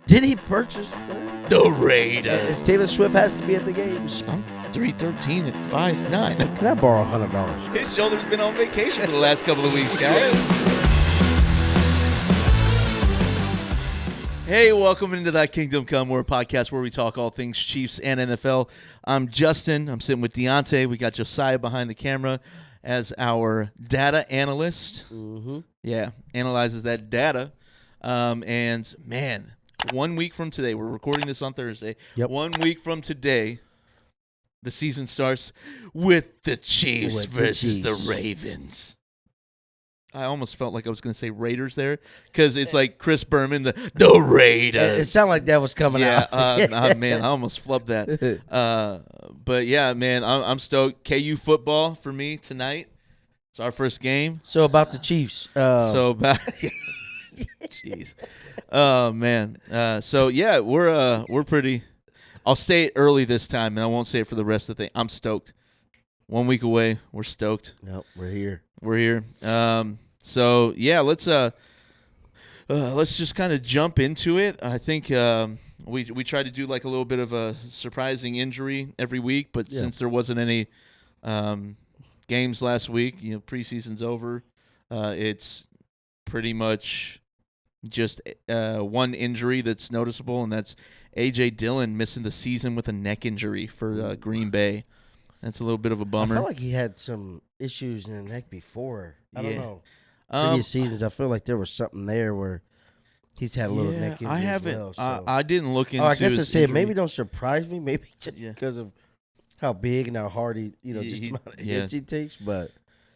Did he purchase the Raiders? Taylor Swift has to be at the game. I'm 313 at 5'9". Can I borrow $100? His shoulder's been on vacation for the last couple of weeks, guys. Hey, welcome into That Kingdom Come. We're a podcast where we talk all things Chiefs and NFL. I'm Justyn. I'm sitting with Dionte. We got Josiah behind the camera as our data analyst. Mm-hmm. Yeah, analyzes that data. And, man, 1 week from today, we're recording this on Thursday. Yep. 1 week from today, the season starts with the Chiefs versus the Ravens. I almost felt like I was going to say Raiders there because it's like Chris Berman, the Raiders. It sounded like that was coming out. Man, I almost flubbed that. But, yeah, man, I'm stoked. KU football for me tonight. It's our first game. So about the Chiefs. Jeez. Oh, man. We're pretty – I'll say it early this time, and I won't say it for the rest of the thing. I'm stoked. 1 week away. We're stoked. Nope, we're here. We're here. Let's just kind of jump into it. I think we try to do like a little bit of a surprising injury every week, but since there wasn't any games last week, preseason's over. It's pretty much just one injury that's noticeable, and that's A.J. Dillon missing the season with a neck injury for Green Bay. That's a little bit of a bummer. I feel like he had some issues in the neck before. I don't know. Previous seasons, I feel like there was something there where he's had a little neck injury. I haven't. As well, so. I didn't look into. I guess his to say injury. maybe don't surprise me. Maybe just because of how big and how hard he, just the amount of hits he takes. But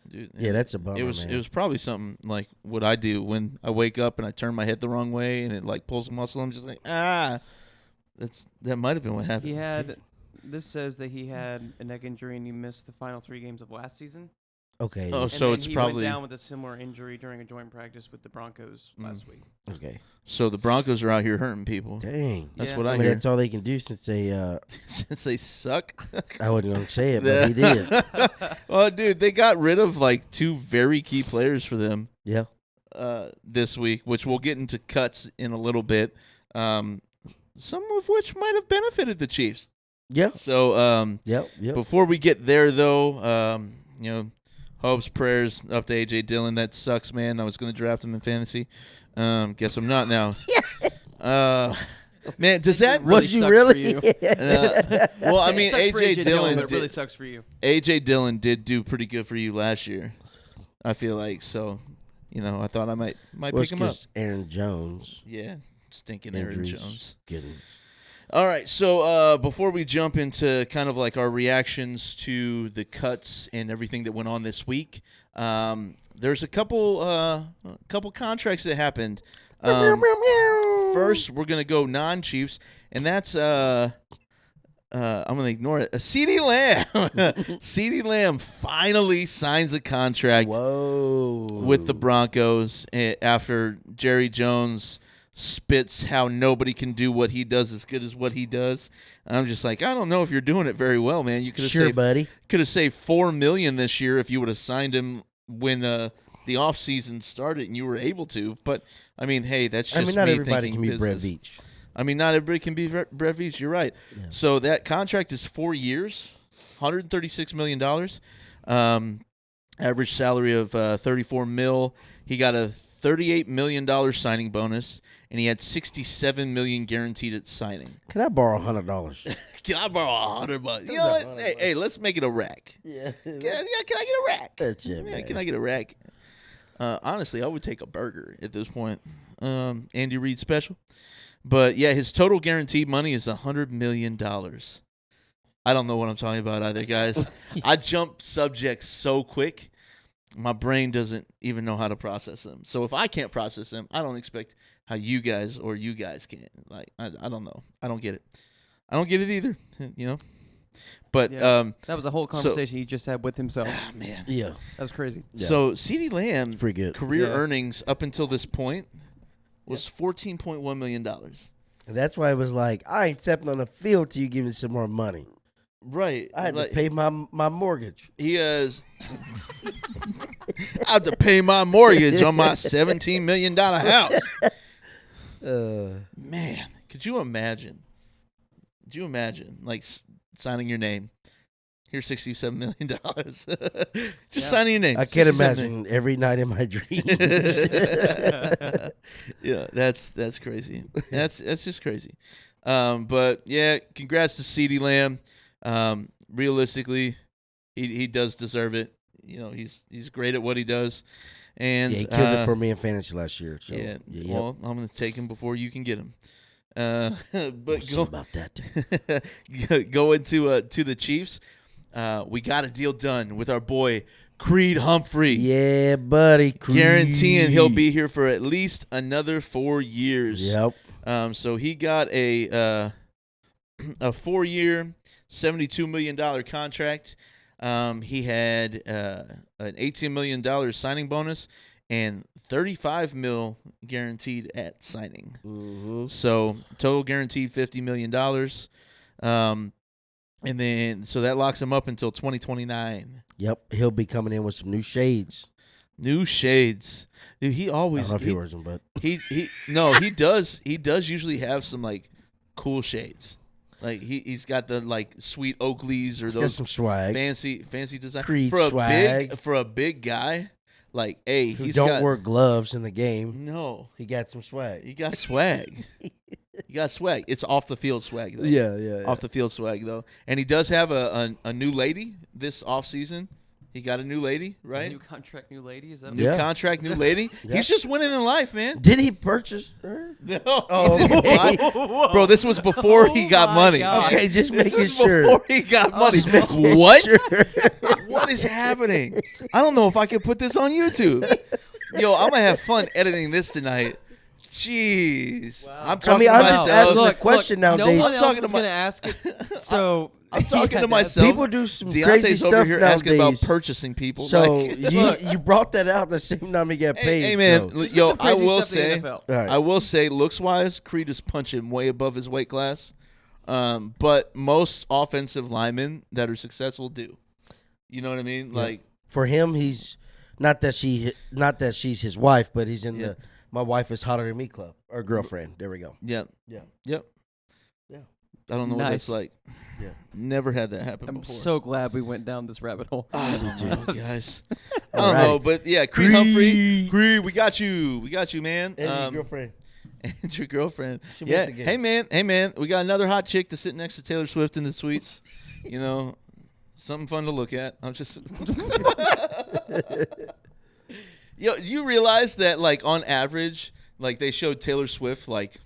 dude, that's a bummer. It was probably something like what I do when I wake up and I turn my head the wrong way and it like pulls a muscle. I'm just like that might have been what happened. This says that he had a neck injury and he missed the final 3 games of last season. Okay. Oh, and so then it's he probably went down with a similar injury during a joint practice with the Broncos last week. Okay. So the Broncos are out here hurting people. Dang. That's what I mean, hear. that's all they can do since they since they suck. I wasn't gonna say it, but he did. Oh, dude, they got rid of like 2 very key players for them. Yeah. This week, which we'll get into cuts in a little bit. Some of which might have benefited the Chiefs. Yeah. So, Yep. Before we get there, though, hopes, prayers up to A.J. Dillon. That sucks, man. I was going to draft him in fantasy. Guess I'm not now. Man, does that really was you sucks really? For you. Well, I mean, It sucks for A.J. Dillon. but it really sucks for you. A.J. Dillon did do pretty good for you last year. I feel like so. I thought I might pick him up. Aaron Jones. Yeah, stinking Aaron Jones. Getting. All right, so before we jump into kind of like our reactions to the cuts and everything that went on this week, there's a couple contracts that happened. First, we're gonna go non-Chiefs, and that's I'm gonna ignore it. CeeDee Lamb. CeeDee Lamb finally signs a contract with the Broncos after Jerry Jones spits how nobody can do what he does as good as what he does. I'm just like, I don't know if you're doing it very well, man. You could have saved $4 million this year if you would have signed him when the offseason started and you were able to. But I mean, hey, that's just not me everybody can be business. Brett Veach. I mean, not everybody can be Brett Veach. You're right. Yeah. So that contract is 4 years, $136 million. Average salary of $34 million. He got a $38 million signing bonus, and he had $67 million guaranteed at signing. Can I borrow $100? Can I borrow $100? You know what? Hey, let's make it a rack. Yeah. Can I get a rack? That's it, man. Can I get a rack? Honestly, I would take a burger at this point. Andy Reid special. But, yeah, his total guaranteed money is $100 million. I don't know what I'm talking about either, guys. I jump subjects so quick. My brain doesn't even know how to process them. So if I can't process them, I don't expect how you guys can. Like, I don't know. I don't get it. I don't get it either, But that was a whole conversation he just had with himself. Man. Yeah. That was crazy. Yeah. So CeeDee Lamb pretty good. Career earnings up until this point was $14.1 million. And that's why it was like, I ain't stepping on the field till you give me some more money. Right. I had to pay my mortgage. He has. I have to pay my mortgage on my $17 million house. Man, Could you imagine? Like signing your name? Here's $67 million. Just signing your name. I can't imagine every night in my dreams. Yeah, that's crazy. That's just crazy. But yeah, congrats to CeeDee Lamb. Realistically, he does deserve it. He's great at what he does. And he killed it for me in fantasy last year. So, well, I'm going to take him before you can get him. But we'll see about that. Going to the Chiefs. We got a deal done with our boy Creed Humphrey. Yeah, buddy. Creed. Guaranteeing he'll be here for at least another 4 years. Yep. So he got a 4-year, $72 million contract. He had an $18 million signing bonus and $35 million guaranteed at signing. Mm-hmm. So total guaranteed $50 million. And then so that locks him up until 2029. Yep, he'll be coming in with some new shades. New shades, dude. He always. I don't know if he wears them, but he does. He does usually have some like cool shades. Like he's got the like sweet Oakleys or those some swag, fancy design Creed for a swag for a big guy. Like, hey, he don't wear gloves in the game. No, he got some swag. He got swag. He got swag. It's off the field swag though. Yeah. Off the field swag though, and he does have a new lady this offseason. He got a new lady, right? New contract, new lady. Is that new contract, new lady? Yeah. He's just winning in life, man. Did he purchase her? No. Oh, okay. Bro, this was before he got money. God. Okay, just making sure. Before he got money. What? Sure. What is happening? I don't know if I can put this on YouTube. Yo, I'm gonna have fun editing this tonight. Jeez. Wow. I'm talking to myself. I'm just asking a question nowadays. No one else was going to ask it. So I'm talking to myself. People do some Deonte's crazy stuff over here nowadays. asking about purchasing people. So you brought that out the same time he got paid. Hey man, so. yo, I will say, looks wise, Creed is punching way above his weight class. But most offensive linemen that are successful do. You know what I mean? Yeah. Like for him, he's not that she's his wife, but he's in the my wife is hotter than me club or girlfriend. There we go. Yep. I don't know what that's like. Yeah, never had that happen before. I'm so glad we went down this rabbit hole. Guys. I don't know, but yeah, Creed Humphrey. Creed, we got you, man. And your girlfriend. And your girlfriend. Yeah. Hey man, we got another hot chick to sit next to Taylor Swift in the suites. You know, something fun to look at. I'm just. Yo, you realize that like on average, like they showed Taylor Swift like,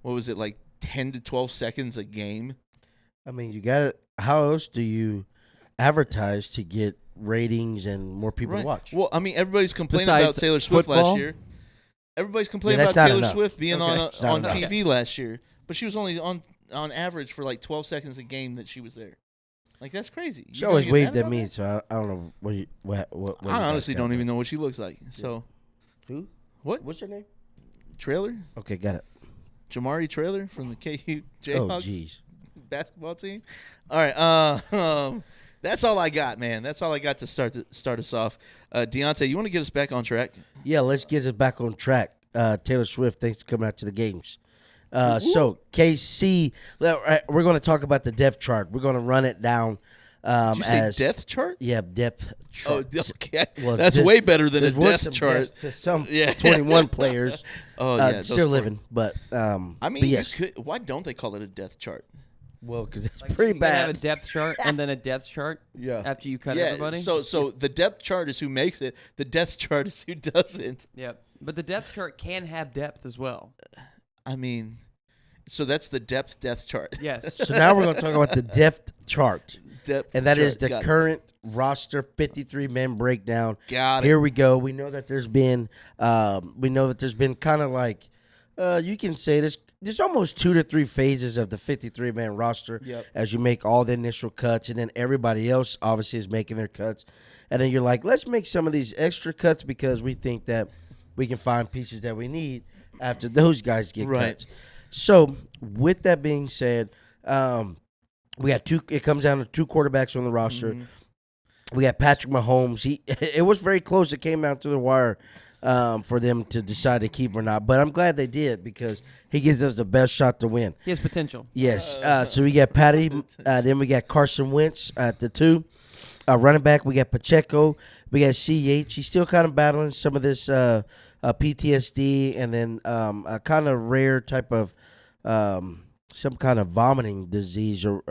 what was it, like 10 to 12 seconds a game? I mean, you got it. How else do you advertise to get ratings and more people to watch? Well, I mean, everybody's complaining about Taylor Swift last year. Everybody's complaining about Taylor Swift being on TV last year, but she was only on average for like 12 seconds a game that she was there. Like, that's crazy. She always waved at me, so I don't know what I honestly don't even know what she looks like. So, who? What? What's her name? Trailer. Okay, got it. Jamari Trailer from the KU Jayhawks. Oh, jeez. Basketball team. All right. That's all I got, man. That's all I got to start us off. Dionte, you want to get us back on track? Yeah, let's get us back on track. Taylor Swift, thanks for coming out to the games. So, KC, we're going to talk about the depth chart. We're going to run it down. Did you say depth chart? Yeah, depth chart. Oh, okay. Well, that's way better than a depth chart. To some 21 players. Oh, yeah. Still living, but I mean, but yes. Why don't they call it a death chart? Well, because it's like pretty you bad. Have a depth chart and then a depth chart. Yeah. After you cut everybody. So the depth chart is who makes it. The depth chart is who doesn't. Yep. But the depth chart can have depth as well. I mean, so that's the depth chart. Yes. So now we're going to talk about the depth chart. And that is the current roster 53-man breakdown. Got it. Here we go. We know that there's been kind of like you can say there's almost 2 to 3 phases of the 53-man roster as you make all the initial cuts, and then everybody else obviously is making their cuts. And then you're like, let's make some of these extra cuts because we think that we can find pieces that we need after those guys get cut. So with that being said, we got two. It comes down to 2 quarterbacks on the roster. Mm-hmm. We got Patrick Mahomes. It was very close. It came out to the wire. for them to decide to keep or not. But I'm glad they did because he gives us the best shot to win. He has potential. Yes. So we got Patty. Then we got Carson Wentz at the 2. Running back, we got Pacheco. We got CH. He's still kind of battling some of this PTSD and then a kind of rare type of some kind of vomiting disease or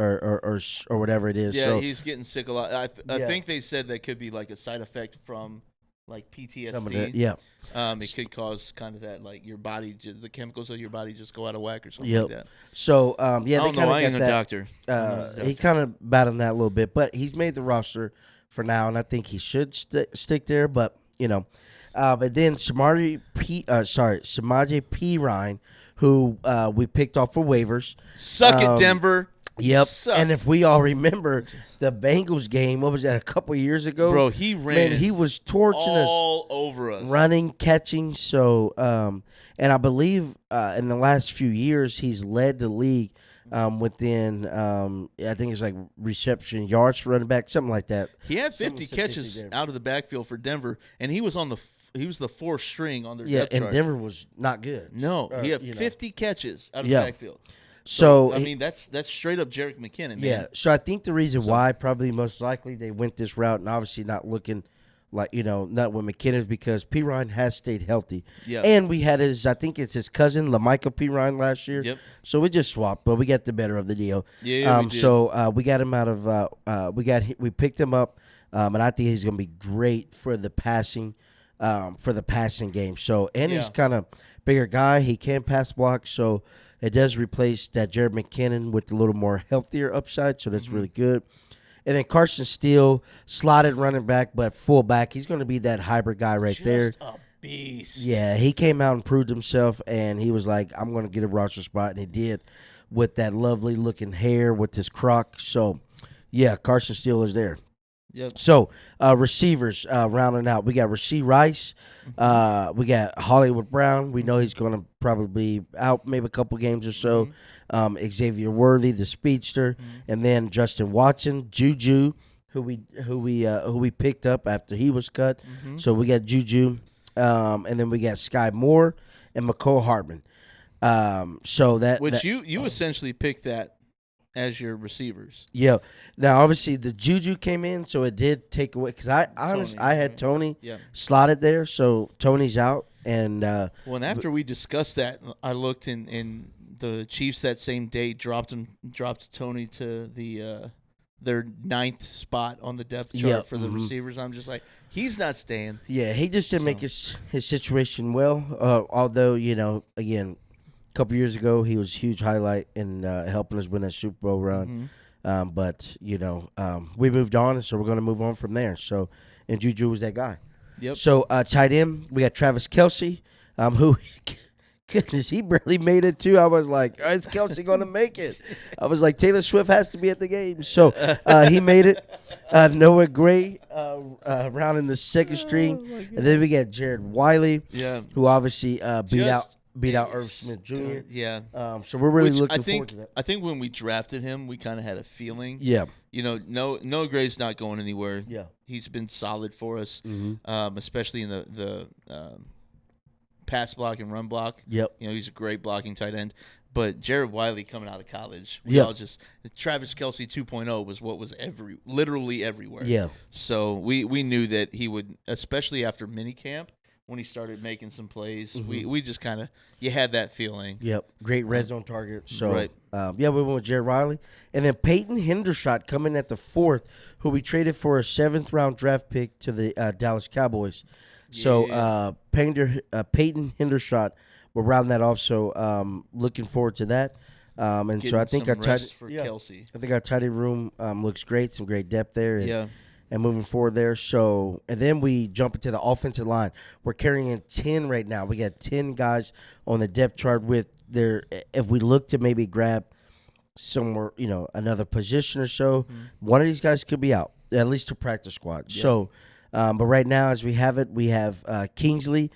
whatever it is. Yeah, so, he's getting sick a lot. I think they said that could be like a side effect from like PTSD. Yeah. It could cause kind of that, like your body, the chemicals of your body just go out of whack or something Yep. like that. So, yeah, I don't know. I ain't a doctor. He kind of battling that a little bit, but he's made the roster for now, and I think he should stick there. But but then Samaje P. Ryan, who we picked off for waivers. Suck it, Denver. Yep. Suck. And if we all remember the Bengals game, what was that, a couple of years ago? Bro, he ran. Man, he was torching us. All over us. Running, catching. So, and I believe in the last few years, he's led the league within, I think it's like reception yards for running back, something like that. He had 50 catches out of the backfield for Denver, and he was on he was the fourth string on their depth chart. And Denver was not good. No, he had 50 catches out of the backfield. So I mean, that's straight up Jerick McKinnon, man. Yeah. So I think the reason why probably most likely they went this route, and obviously not looking like not with McKinnon, is because P. Ryan has stayed healthy. Yeah. And we had I think it's his cousin Lamichael P. Ryan last year. Yep. So we just swapped, but we got the better of the deal. Yeah. We did. So we got him out of we picked him up, and I think he's going to be great for the passing game. So he's kind of bigger guy. He can pass block. So it does replace that Jerick McKinnon with a little more healthier upside, so that's really good. And then Carson Steele, slotted running back, but fullback. He's going to be that hybrid guy there. Just a beast. Yeah, he came out and proved himself, and he was like, I'm going to get a roster spot, and he did with that lovely-looking hair with his croc. So, yeah, Carson Steele is there. Yep. So, receivers rounding out. We got Rashee Rice. We got Hollywood Brown. We know he's going to probably be out maybe a couple games or so. Xavier Worthy, the speedster, and then Justin Watson, Juju, who we picked up after he was cut. So we got Juju, and then we got Sky Moore and McCole Hardman. You essentially picked that as your receivers. Yeah. Now, obviously, the Juju came in, so it did take away. Because I had Tony slotted there, so Tony's out. And after we discussed that, I looked in the Chiefs that same day dropped Tony to their 9th spot on the depth chart for the receivers. I'm just like, he's not staying. Yeah, he just didn't make his situation well. Although, again, a couple years ago, he was a huge highlight in helping us win that Super Bowl run. But, we moved on, so we're going to move on from there. So, and Juju was that guy. Yep. So, tight end, we got Travis Kelce, who, goodness, he barely made it, too. I was like, is Kelce going to make it? I was like, Taylor Swift has to be at the game. So, he made it. Noah Gray around in the second string. And then we got Jared Wiley, who obviously beat out Irv Smith Jr. Yeah. So we're really looking forward to that. I think when we drafted him, we kind of had a feeling. Yeah. Noah Gray's not going anywhere. Yeah. He's been solid for us, especially in the pass block and run block. Yep. He's a great blocking tight end. But Jared Wiley coming out of college, Travis Kelce 2.0 was what was literally everywhere. Yeah. So we knew that he would, especially after minicamp, when he started making some plays. We just kind of, you had that feeling. Yep. Great red zone target. So, right. we went with Jared Wiley. And then Peyton Hendershot coming at the 4th, who we traded for a 7th-round draft pick to the Dallas Cowboys. Yeah. So, Peyton Hendershot, we're rounding that off. So, looking forward to that. Getting so I think our Kelce. I think our tight end room looks great. Some great depth there. And moving forward there. So, and then we jump into the offensive line. We're carrying 10 right now. We got 10 guys on the depth chart with their, if we look to maybe grab somewhere, another position or so, one of these guys could be out, at least to practice squad. Yep. So, but right now, as we have it, we have Kingsley.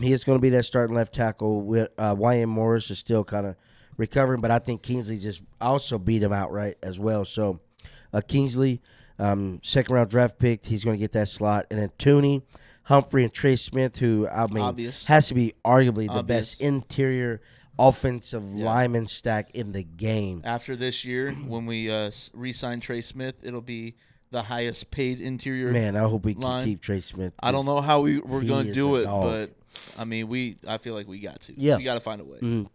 He is going to be that starting left tackle. With Y.M. Morris is still kind of recovering, but I think Kingsley just also beat him outright as well. So, Kingsley, 2nd-round draft pick, he's going to get that slot. And then Tooney, Humphrey and Trey Smith, who I mean Obvious. has to be arguably the Obvious. best interior offensive lineman stack in the game. After this year, when we re-sign Trey Smith, it'll be the highest paid interior. Man, I hope we line. can keep Trey Smith. I don't know how we're going to do it, dog. but I mean, I feel like we got to. Yeah. We got to find a way. And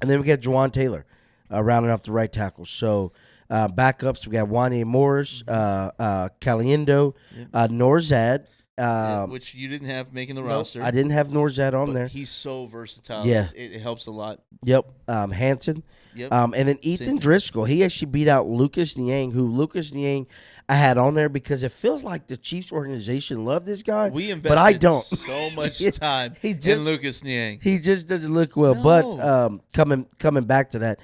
then we got Juwan Taylor rounding off the right tackle. So backups, we got Wanye Morris, Caliendo, Norzad. Which you didn't have making the roster. I didn't have Norzad on there. He's so versatile. Yeah. It helps a lot. Yep. Hanson. Yep. And then Ethan Driscoll. He actually beat out Lucas Niang, who Lucas Niang I had on there because it feels like the Chiefs organization loved this guy. We invested but I don't. so much time in Lucas Niang. He just doesn't look well. No. But coming back to that,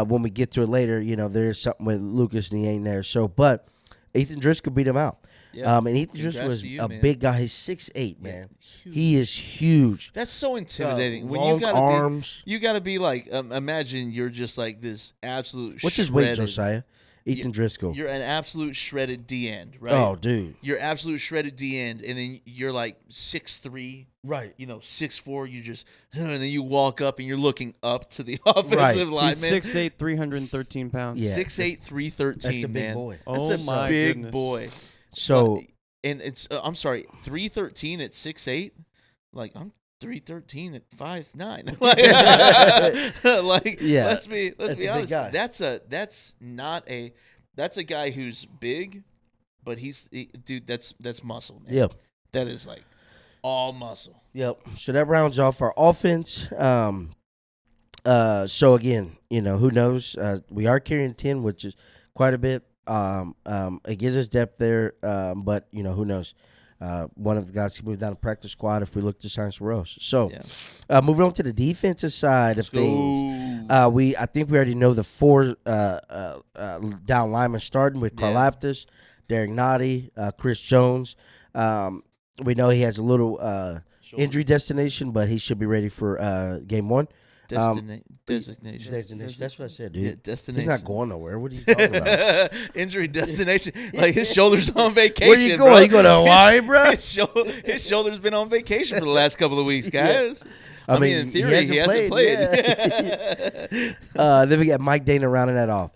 when we get to it later, there is something with Lucas Niang there. So, but Ethan Driscoll beat him out. Yeah. And Ethan Driscoll was a big guy. He's 6'8", man. Yeah, he is huge. That's so intimidating. When long arms. You got to be like, imagine you're just like this absolute. What's his weight, Josiah? Ethan Driscoll. You're an absolute shredded D end, right? Oh, dude. You're absolute shredded D end, and then you're like 6'3", right? 6'4". You just, and then you walk up and you're looking up to the offensive lineman. He's 6'8", 313 pounds. Yeah. 6'8", 313. That's a big boy. That's a big boy. So, and it's I'm sorry, 313 at 6'8". Like I'm 313 at 5'9". yeah. Let's be honest. That's a guy who's big, but dude. That's muscle, man. Yep. That is like all muscle. Yep. So that rounds off our offense. So again, who knows? We are carrying 10, which is quite a bit. It gives us depth there, but who knows? One of the guys can move down to practice squad if we look to sign somewhere else. So, moving on to the defensive side of things, I think we already know the four down linemen starting with Karlaftis, Derek Nottie, Chris Jones. We know he has a little injury destination, but he should be ready for game one. Designation. That's what I said, dude. Yeah, destination. He's not going nowhere. What are you talking about? Injury destination. Like his shoulder's on vacation. Where you going? Bro. You going to Hawaii, bro? His shoulder's been on vacation for the last couple of weeks, guys. I mean, in theory, he hasn't played. Yeah. Then we got Mike Dana rounding that off.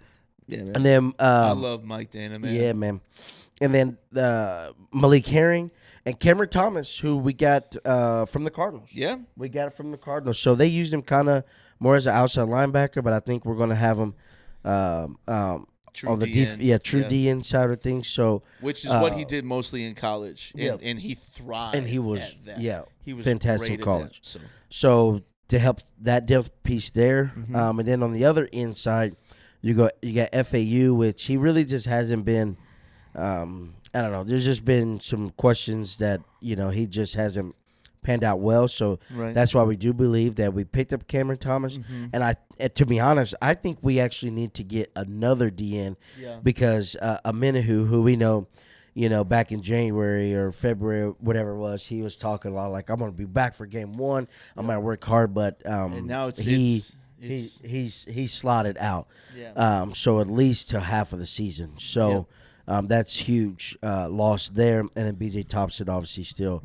Yeah, man. And then I love Mike Dana, man. Yeah, man. And then Malik Herring and Cameron Thomas, who we got from the Cardinals. Yeah. We got it from the Cardinals. So they used him kind of more as an outside linebacker, but I think we're going to have him true on the D end side of things. So, which is what he did mostly in college, and he thrived. And he was at that. he was fantastic in college. That, so to help that depth piece there, and then on the other end side, you got FAU, which he really just hasn't been. I don't know. There's just been some questions that he just hasn't panned out well. So that's why we do believe that we picked up Cameron Thomas. And to be honest, I think we actually need to get another DN because Amenahu, who we know, back in January or February, whatever it was, he was talking a lot like, I'm going to be back for game one. I'm going to work hard, but and now he's slotted out. Yeah. So at least to half of the season. So. That's huge loss there, and then B.J. Thompson obviously still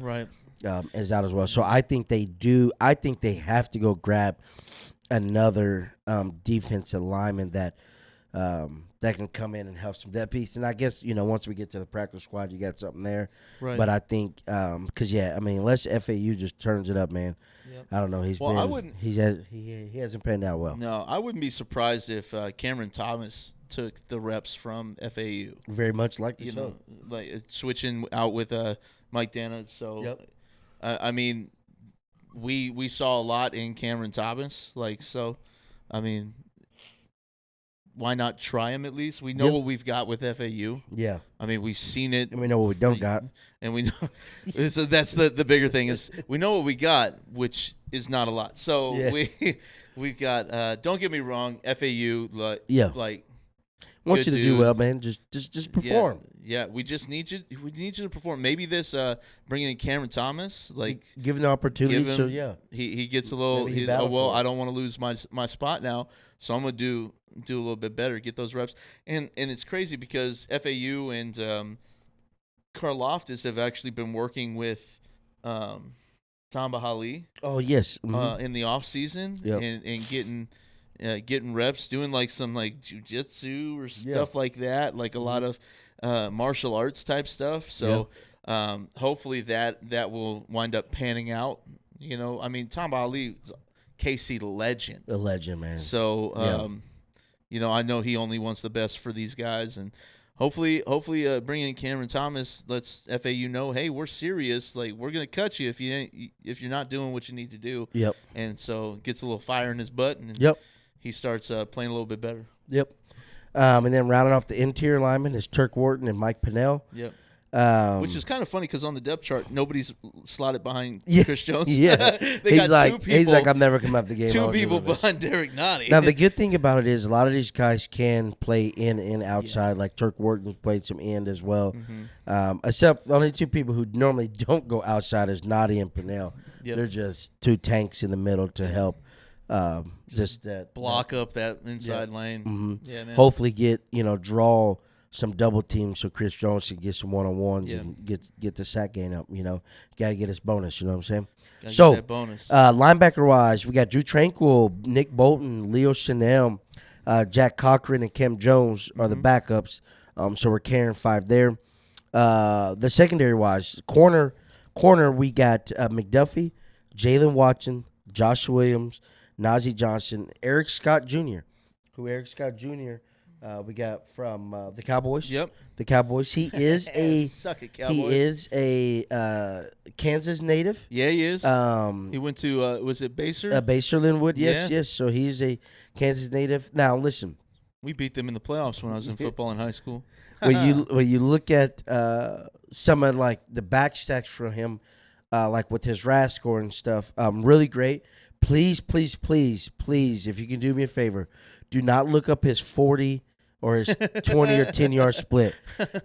is out as well. So I think they do. I think they have to go grab another defensive lineman that can come in and help some depth piece. And I guess once we get to the practice squad, you got something there. Right. But I think because unless FAU just turns it up, man. Yep. I don't know. He hasn't panned out well. No, I wouldn't be surprised if Cameron Thomas took the reps from FAU. Very much like like switching out with Mike Dana. So, I mean, we saw a lot in Cameron Thomas. I mean, why not try him at least? We know what we've got with FAU. Yeah. I mean, we've seen it. And we know what we don't got. And we know. So that's the bigger thing is we know what we got, which is not a lot. So we've got. Don't get me wrong, FAU. Want you to do well, man. Just perform. Yeah, we just need you. We need you to perform. Maybe this bringing in Cameron Thomas, give him the opportunity. He gets a little. I don't want to lose my spot now, so I'm gonna do a little bit better, get those reps. And it's crazy because FAU and Karlaftis have actually been working with Tamba Hali. Oh yes. In the off season, and getting reps, doing like some like jujitsu or stuff like that, like a lot of martial arts type stuff. So hopefully that will wind up panning out. You know, I mean, Tamba Ali, KC legend, a legend, man. So you know, I know he only wants the best for these guys, and hopefully, bringing in Cameron Thomas lets FAU know, hey, we're serious. Like, we're gonna cut you if you're not doing what you need to do. Yep. And so gets a little fire in his butt, and he starts playing a little bit better. Yep. And then rounding off the interior linemen is Turk Wharton and Mike Pinnell. Yep. Which is kind of funny because on the depth chart, nobody's slotted behind Chris Jones. Yeah. He's like, I'm never coming up the game. Two people behind Derek Nottie. Now, the good thing about it is a lot of these guys can play in and outside. Yeah. Like Turk Wharton played some end as well. Mm-hmm. Except the only two people who normally don't go outside is Nottie and Pinnell. Yep. They're just two tanks in the middle to help. Just that block up that inside lane. Mm-hmm. Yeah, man. Hopefully draw some double teams so Chris Jones can get some one-on-ones and get the sack gain up. You know, got to get his bonus. You know what I'm saying? So, linebacker-wise, we got Drew Tranquil, Nick Bolton, Leo Chanel, Jack Cochran, and Kim Jones are the backups. So we're carrying 5 there. The secondary-wise, corner, we got McDuffie, Jalen Watson, Josh Williams, Najee Johnson, Eric Scott Jr., we got from the Cowboys. Yep, the Cowboys. He is a suck it, Cowboys. He is a Kansas native. Yeah, he is. He went to was it Baser? Baser Linwood. Yes. So he's a Kansas native. Now listen, we beat them in the playoffs when I was in football in high school. when you look at some of like the back stacks for him, like with his RAS score and stuff, really great. Please, if you can do me a favor, do not look up his 40 or his 20 or 10-yard split.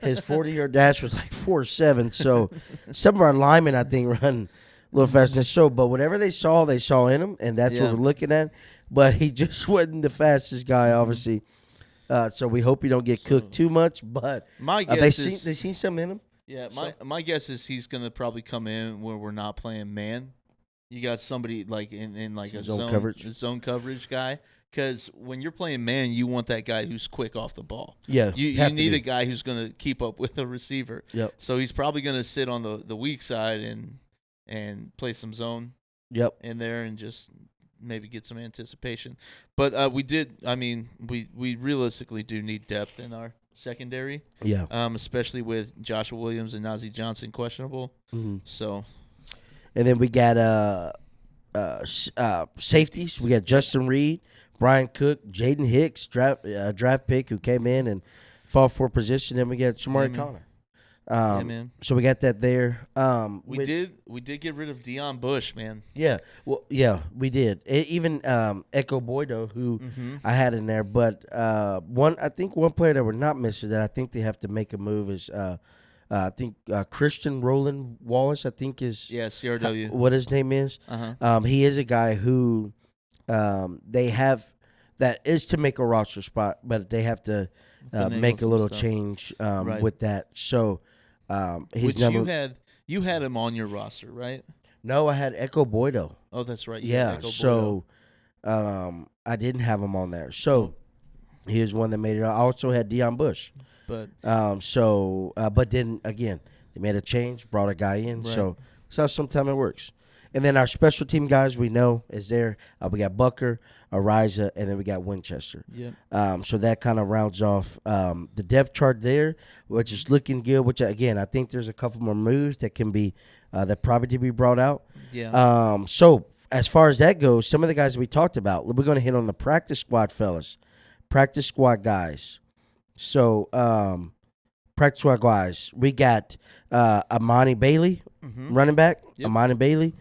His 40-yard dash was like 4.7. So some of our linemen, I think, run a little faster than so. But whatever they saw in him, and that's what we're looking at. But he just wasn't the fastest guy, obviously. So we hope he don't get cooked too much. But my guess is they seen some in him. Yeah, my guess is he's going to probably come in where we're not playing man. You got somebody like in like a zone coverage guy. Because when you're playing man, you want that guy who's quick off the ball. Yeah, you need a guy who's going to keep up with a receiver. Yep. So he's probably going to sit on the weak side and play some zone. Yep. In there and just maybe get some anticipation. But we realistically do need depth in our secondary. Yeah. Especially with Joshua Williams and Najee Johnson questionable. Mm-hmm. So. And then we got safeties. We got Justin Reed, Brian Cook, Jaden Hicks, draft pick who came in and fought for position. Then we got Shamari Connor. So we got that there. We did get rid of Deion Bush, man. Yeah, well, yeah, we did. Even Echo Boydo, who I had in there, but one player that we're not missing that I think they have to make a move is I think Christian Roland Wallace. I think is CRW. What his name is. He is a guy who they have that is to make a roster spot, but they have to make a little change with that. So his number. You had him on your roster, right? No, I had Echo Boydo. Oh, that's right. So I didn't have him on there. So he is one that made it. I also had Deion Bush. But but then again, they made a change, brought a guy in. Right. So sometimes it works. And then our special team guys we know is there. We got Bucker, Ariza, and then we got Winchester. Yeah. So that kind of rounds off the depth chart there, which is looking good. Which again, I think there's a couple more moves that can be that probably to be brought out. Yeah. So as far as that goes, some of the guys we talked about, we're going to hit on the practice squad fellas, practice squad guys. So, practice squad guys, we got Amani Bailey, running back. Yep. Amani Bailey,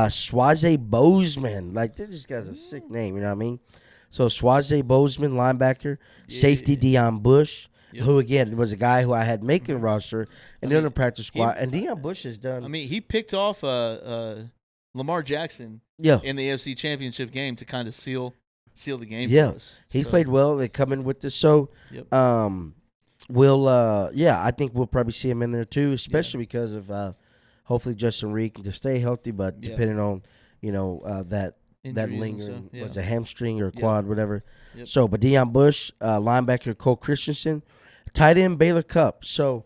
Swaze Bozeman. Like, this guy's a sick name, you know what I mean? So, Swaze Bozeman, linebacker. Yeah. Safety, Deion Bush, who, again, was a guy who I had making roster and then the practice squad. And Deion Bush has done. I mean, he picked off Lamar Jackson in the AFC Championship game to kind of seal the game for us. He's played well. They come in with this. So, I think we'll probably see him in there too, especially because of Hopefully Justyn Reed can just stay healthy, but depending on that Injuries lingering and was a hamstring or a Yep. quad, whatever. Yep. So, but Deion Bush, linebacker Cole Christensen, tight end Baylor Cup. So,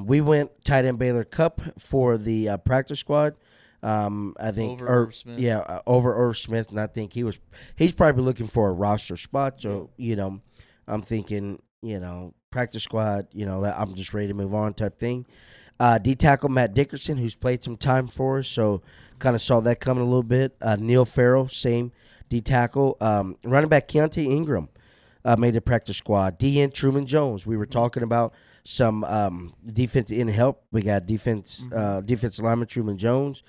we went tight end Baylor Cup for the practice squad. I think Over Irv Smith. Yeah, over Irv Smith, and I think he's probably looking for a roster spot. So I'm thinking practice squad. I'm just ready to move on type thing. D tackle Matt Dickerson, who's played some time for us, so kind of saw that coming a little bit. Neil Farrell, same D tackle. Running back Keontae Ingram made the practice squad. DN Truman Jones. We were talking about some defense in help. We got defensive lineman Truman Jones.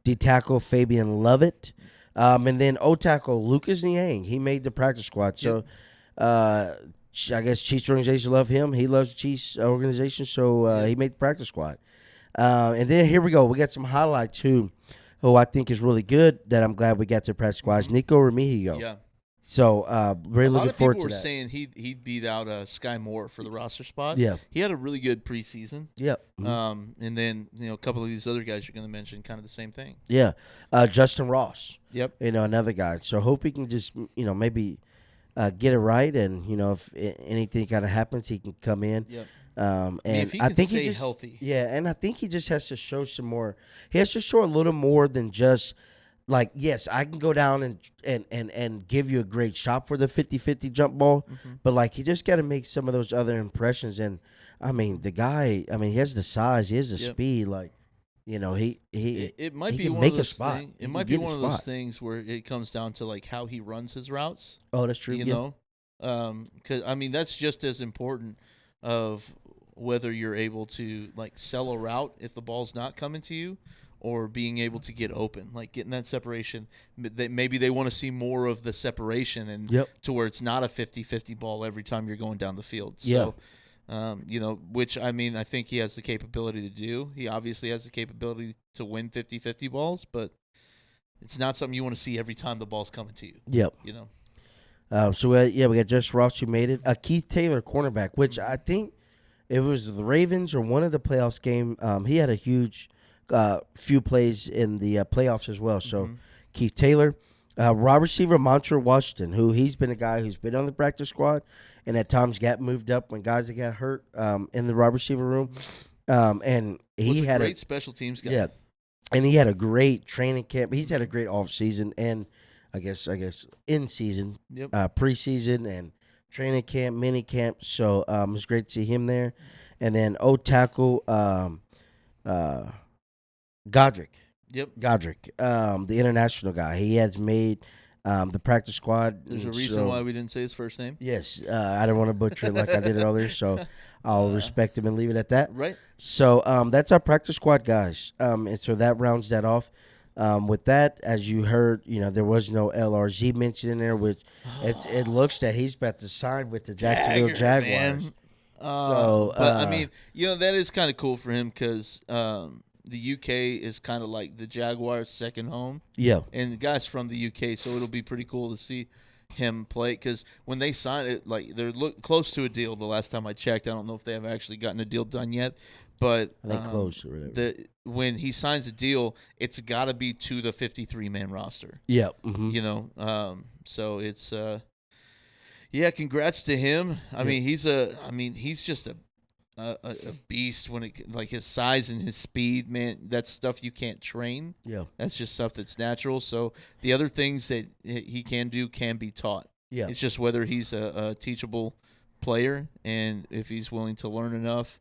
D tackle Fabian Lovett. And then O tackle Lucas Niang. He made the practice squad. So I guess Chiefs organization love him. He loves the Chiefs organization, so he made the practice squad. And then here we go. We got some highlights who I think is really good that I'm glad we got to practice squad. Nico Remigio. Yeah. So really looking forward to that. A lot of people were saying he'd beat out Sky Moore for the roster spot. Yeah. He had a really good preseason. Yep. And then a couple of these other guys you're going to mention, kind of the same thing. Yeah. Justin Ross. Yep. Another guy. So hope he can just maybe get it right, and if anything kind of happens, he can come in. Yep. And if he I can think stay he just healthy. Yeah, and I think he just has to show some more. He has to show a little more than just like, yes, I can go down and give you a great shot for the 50-50 jump ball, but like he just got to make some of those other impressions. And I mean, the guy, he has the size, he has the speed, like. It might he be can one make of a those spot. things. It might be one of those things where it comes down to like how he runs his routes. Oh, that's true. You know, because that's just as important of whether you're able to like sell a route if the ball's not coming to you, or being able to get open, like getting that separation. Maybe they want to see more of the separation and to where it's not a 50-50 ball every time you're going down the field. So. Which I think he has the capability to do. He obviously has the capability to win 50-50 balls, but it's not something you want to see every time the ball's coming to you. Yep. So we got Just Ross who made it. Keith Taylor, cornerback, which I think it was the Ravens or one of the playoffs game. He had a huge few plays in the playoffs as well. So Keith Taylor. Wide receiver Montre Washington, who he's been a guy who's been on the practice squad and at times got moved up when guys that got hurt in the wide receiver room. And he had a great special teams guy. Yeah, and he had a great training camp. He's had a great off season and I guess in season, preseason and training camp, mini camp. So it's great to see him there. And then O tackle Godric. Yep. Godric, the international guy. He has made the practice squad. There's a reason why we didn't say his first name. Yes. I don't want to butcher it like I did earlier, so I'll respect him and leave it at that. Right. So that's our practice squad guys. And so that rounds that off. With that, as you heard, there was no LRZ mentioned in there, which it looks that he's about to sign with the Jacksonville Jaguars. But that is kind of cool for him because the UK is kind of like the Jaguars' second home. Yeah. And the guy's from the UK, so it'll be pretty cool to see him play because when they sign it, like they're close to a deal. The last time I checked, I don't know if they have actually gotten a deal done yet, but I think close or whatever. When he signs a deal, it's got to be to the 53-man roster. Yeah. Mm-hmm. So it's congrats to him. I mean, he's just a beast when it like his size and his speed, man. That's stuff you can't train. Yeah, that's just stuff that's natural. So the other things that he can do can be taught. Yeah, it's just whether he's a teachable player and if he's willing to learn enough.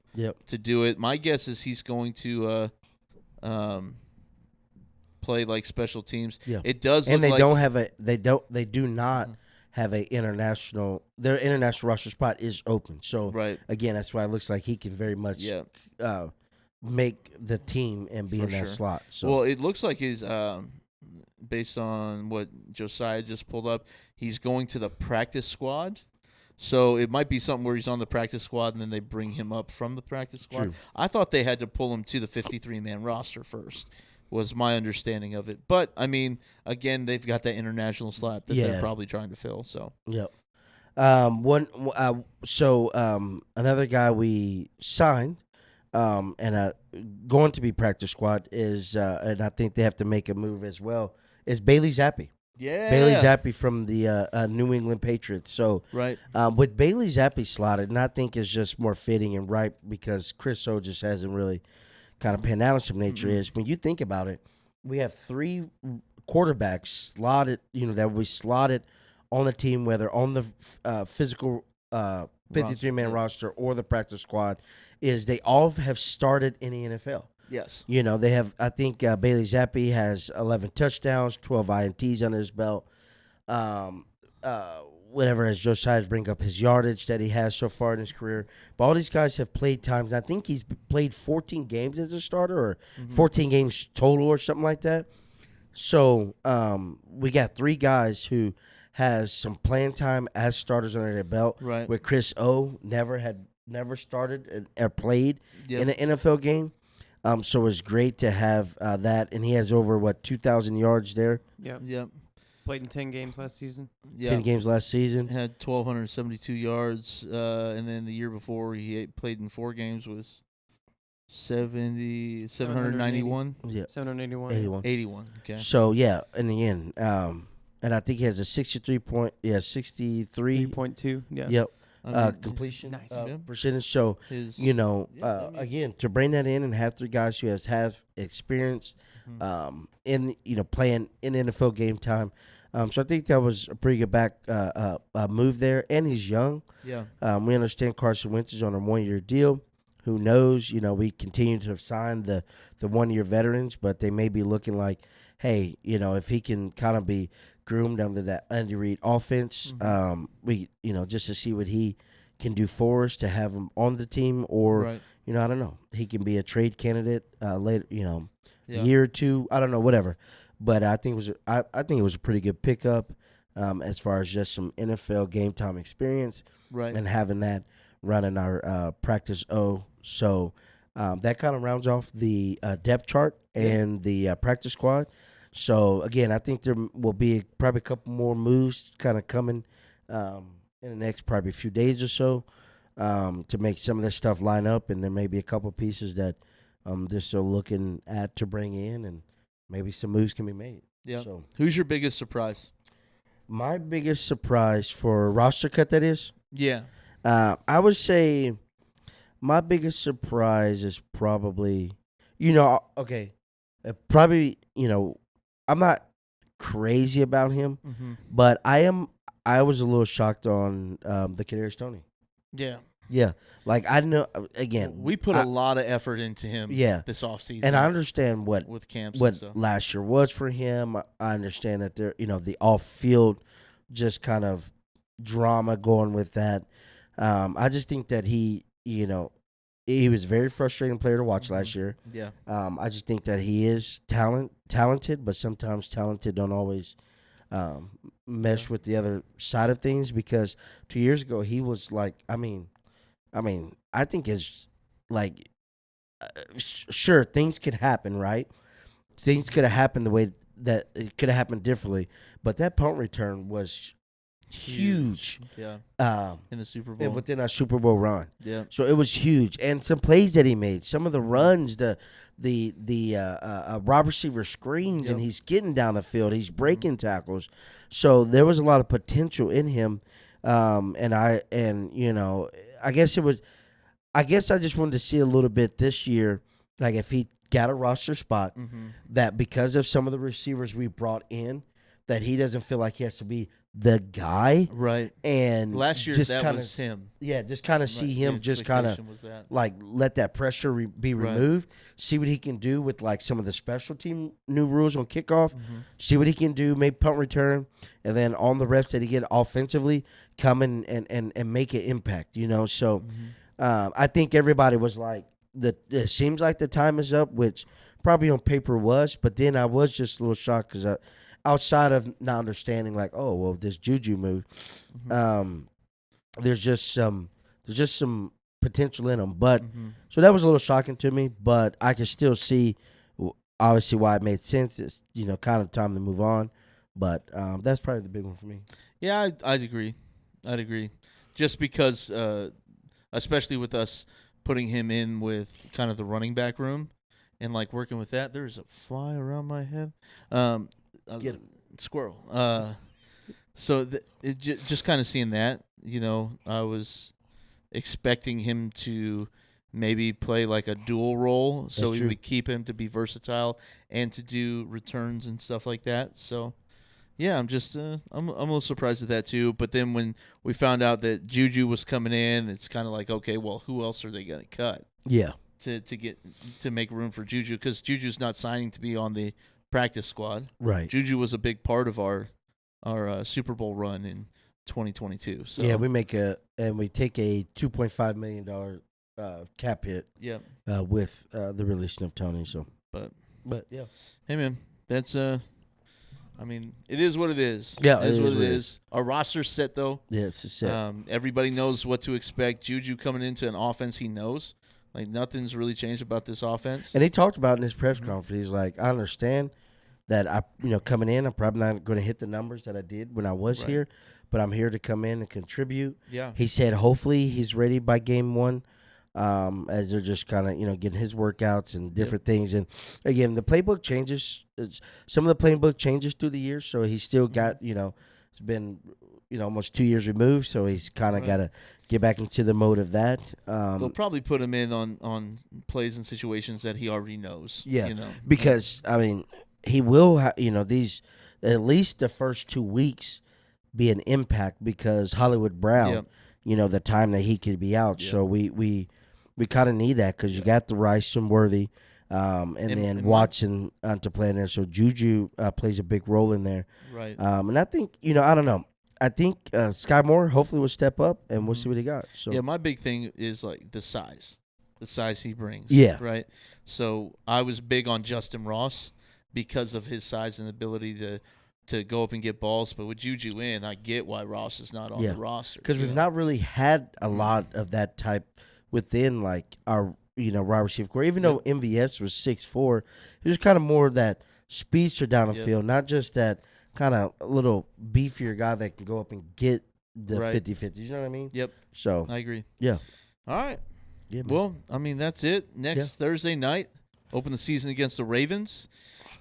To do it. My guess is he's going to play like special teams. Yeah, it does. And look they do not have a international. Their international roster spot is open. So again, that's why it looks like he can very much make the team and be in that slot. So well, it looks like he's based on what Josiah just pulled up. He's going to the practice squad. So it might be something where he's on the practice squad and then they bring him up from the practice squad. True. I thought they had to pull him to the 53-man roster first. Was my understanding of it. But, I mean, again, they've got that international slot that they're probably trying to fill. So yep. Another guy we signed and going to be practice squad is, and I think they have to make a move as well, is Bailey Zappi. Yeah. Bailey Zappi from the New England Patriots. So Right. With Bailey Zappi slotted, and I think is just more fitting and right because Chris O just hasn't really kind of panned out in some nature, is when you think about it, we have 3 quarterbacks slotted, that we slotted on the team, whether on the physical 53-man roster or the practice squad, is they all have started in the NFL. Yes. They have, I think Bailey Zappi has 11 touchdowns, 12 INTs under his belt. Whatever, as Josiah bring up his yardage that he has so far in his career. But all these guys have played times. I think he's played 14 games as a starter or 14 games total or something like that. So we got 3 guys who has some playing time as starters under their belt. Right. Where Chris O never started or played in an NFL game. So it's great to have that, and he has over 2,000 yards there. Yep. Played in 10 games last season. 10 games last season. Had 1,272 yards, and then the year before he played in 4 games was 791. Yeah, 781. 81. Okay. So in the end, and I think he has a 63. 3.2. Yeah. Yep. Completion percentage. So again, to bring that in and have 3 guys who have experience in playing in NFL game time. So I think that was a pretty good move there, and he's young. Yeah. We understand Carson Wentz is on a 1-year deal. Who knows? We continue to sign the 1-year veterans, but they may be looking like, hey, if he can kind of be groomed under that Andy Reid offense, we just to see what he can do for us to have him on the team, or I don't know, he can be a trade candidate later, year or 2, I don't know, whatever. But I think it was a pretty good pickup as far as just some NFL game time experience, and having that running our practice O. So that kind of rounds off the depth chart and the practice squad. So, again, I think there will be probably a couple more moves kind of coming in the next probably few days or so to make some of this stuff line up. And there may be a couple pieces that they're still looking at to bring in, and maybe some moves can be made. Yeah. So, who's your biggest surprise? My biggest surprise for roster cut, that is? Yeah. I would say my biggest surprise is probably, I'm not crazy about him, but I was a little shocked on the Kadarius Toney. Yeah. Yeah. Like, I know, again. We put a lot of effort into him this offseason. And I understand what camps last year was for him. I understand that the off-field just kind of drama going with that. I just think that he was a very frustrating player to watch last year. Yeah. I just think that he is talented, but sometimes talented don't always mesh with the other side of things, because 2 years ago he was like, I think it's like, sure, things could happen, right? Things could have happened the way that it could have happened differently, but that punt return was huge. Yeah. In the Super Bowl. And within our Super Bowl run. Yeah. So it was huge. And some plays that he made, some of the runs, the wide receiver screens, and he's getting down the field. He's breaking tackles. So there was a lot of potential in him. I guess I just wanted to see a little bit this year, like if he got a roster spot, that because of some of the receivers we brought in, that he doesn't feel like he has to be the guy. Right. And last year just that kinda, was him. Yeah, just kind of see him just kind of like let that pressure be removed, see what he can do with like some of the special team new rules on kickoff, see what he can do, maybe punt return, and then on the reps that he get offensively, come in and make an impact, So I think everybody was like, it seems like the time is up, which probably on paper was, but then I was just a little shocked because outside of not understanding, like, oh, well, this Juju move, there's just some potential in him. But so that was a little shocking to me, but I can still see obviously why it made sense. It's kind of time to move on, but that's probably the big one for me. Yeah, I'd agree. Just because, especially with us putting him in with kind of the running back room and like working with that. There's a fly around my head. Get him. Squirrel. So just kind of seeing that, I was expecting him to maybe play like a dual role, so we would keep him to be versatile and to do returns and stuff like that. So, yeah, I'm just I'm a little surprised at that too. But then when we found out that Juju was coming in, it's kind of like, okay, well, who else are they going to cut? Yeah, to make room for Juju, because Juju's not signing to be on the practice squad. Right. Juju was a big part of our Super Bowl run in 2022. So yeah, we take a $2.5 million cap hit. Yeah. With the releasing of Tony. So, but yeah. Hey man, that's I mean, it is what it is. Yeah, it is what it is. Our roster's set though. Yeah, it's set. Everybody knows what to expect. Juju coming into an offense he knows. Like nothing's really changed about this offense. And he talked about in his press conference. He's like, I understand that coming in, I'm probably not going to hit the numbers that I did when I was here, but I'm here to come in and contribute. Yeah. He said hopefully he's ready by game 1. As they're just kind of, getting his workouts and different things. And, again, the playbook changes. Some of the playbook changes through the years, so he's still got, it's been, almost 2 years removed, so he's kind of got to get back into the mode of that. They'll probably put him in on plays and situations that he already knows. Yeah, because, I mean, he will, these at least the first 2 weeks be an impact because Hollywood Brown, the time that he could be out. So we kind of need that because you got the Rice and Worthy, and then Watson to play in there. So Juju plays a big role in there. Right. And I think, I don't know. I think Sky Moore hopefully will step up, and we'll see what he got. So yeah, my big thing is like the size he brings. Yeah. Right. So I was big on Justyn Ross because of his size and ability to go up and get balls. But with Juju in, I get why Ross is not on the roster. Because we've not really had a lot of that type within like our wide receiver core. Even though MVS was 6'4", he was kind of more of that speedster down the field, not just that kind of little beefier guy that can go up and get the 50-50. You know what I mean? Yep. So I agree. Yeah. All right. Yeah, man. Well, I mean that's it. Next Thursday night, open the season against the Ravens.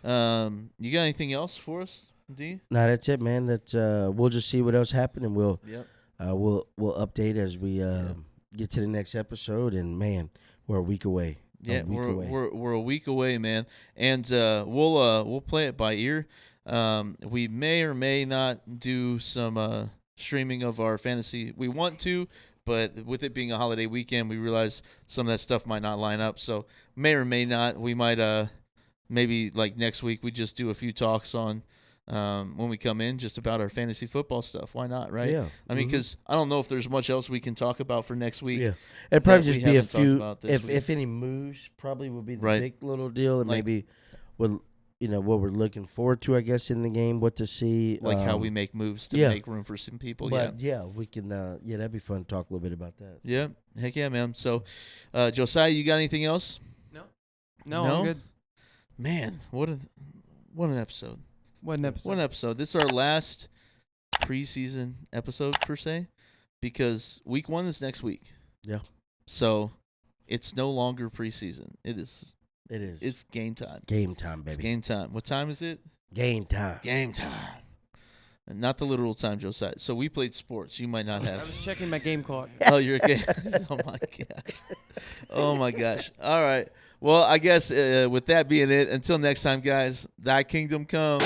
You got anything else for us, D? No, that's it, man. We'll just see what else happened, and we'll update as we get to the next episode. And man, we're a week away. Yeah, we're a week away, man. And we'll play it by ear. We may or may not do some streaming of our fantasy. We want to, but with it being a holiday weekend, we realize some of that stuff might not line up. So may or may not. We might maybe like next week we just do a few talks on when we come in just about our fantasy football stuff. Why not, right? Yeah. I mean, because I don't know if there's much else we can talk about for next week. Yeah. It'd probably just be a few. If If any moves, probably would be the big little deal, and maybe what we're looking forward to, I guess, in the game, what to see, like how we make moves to make room for some people. But we can. That'd be fun to talk a little bit about that. Yeah, heck yeah, man. So, Josiah, you got anything else? No, I'm good. Man, what an episode. What an episode. This is our last preseason episode, per se, because week 1 is next week. Yeah. So it's no longer preseason. It is. It's game time. Game time, baby. It's game time. What time is it? Game time. Game time. And not the literal time, Josiah. So we played sports. You might not have. I was checking my game clock. Oh, you're a game. Oh, my gosh. Oh, my gosh. All right. Well, I guess with that being it, until next time, guys, thy kingdom come.